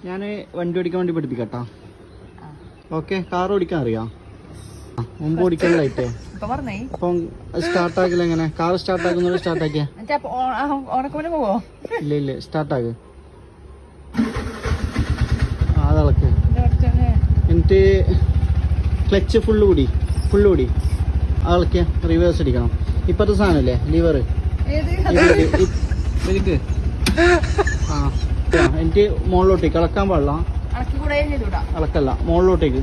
ഞാൻ വണ്ടി ഓടിക്കാൻ വേണ്ടി പഠിപ്പിക്കട്ടാ. ഓക്കെ, കാർ ഓടിക്കാൻ അറിയാം? മുമ്പ് ഓടിക്കാനായിട്ടേ. അപ്പം സ്റ്റാർട്ടാക്കില്ല. എങ്ങനെ കാർ സ്റ്റാർട്ടാക്കുന്നത്? സ്റ്റാർട്ടാക്കിയ ഇല്ല ഇല്ല, സ്റ്റാർട്ടാക്ക്. അതളക്ക്. എന്നിട്ട് ക്ലച്ച് ഫുള്ള് കൂടി അളക്കിയ റിവേഴ്സ് അടിക്കണം. ഇപ്പത്തെ സാധനല്ലേ ലിവർ, എനിക്ക് എന്നിട്ട് മുകളിലോട്ടേക്ക് ഇളക്കാൻ പാടില്ല. ഇളക്കല്ല, മുകളിലോട്ടേക്ക്.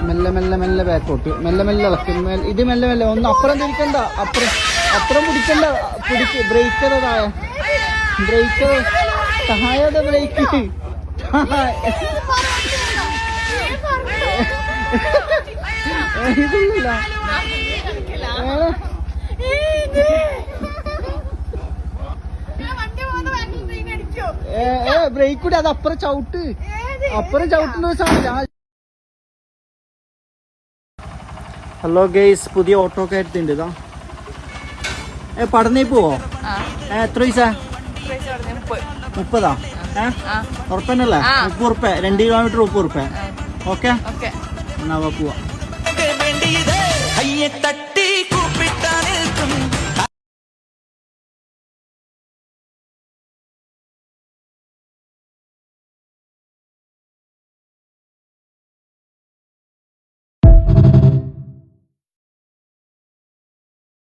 മെല്ലെ മെല്ലെ മെല്ലെ ബാക്കോട്ട്, മെല്ലെ മെല്ലെ ഇളക്കി. ഇത് മെല്ലെ മെല്ലെ ഒന്ന് അപ്പുറം തിരിക്കണ്ട, അപ്പുറം പിടിക്കണ്ട. ബ്രേക്കർ സഹായത ബ്രേക്ക്. ഇതില്ല ബ്രേക്ക് കൂടി. അത് അപ്പുറം ചവിട്ടുന്ന സാധനം. ഹലോ ഗെയ്സ്, പുതിയ ഓട്ടോ ഒക്കെ എടുത്തിട്ടുണ്ട്. ഇതാ പഠനേ പോവോ? എത്ര പൈസ? 30. ഉറപ്പന്നല്ലേ? 30 ഉറുപ്പ. 2 കിലോമീറ്റർ 30 ഉറുപ്പ. ഓക്കെ, എന്നാ പോവാ.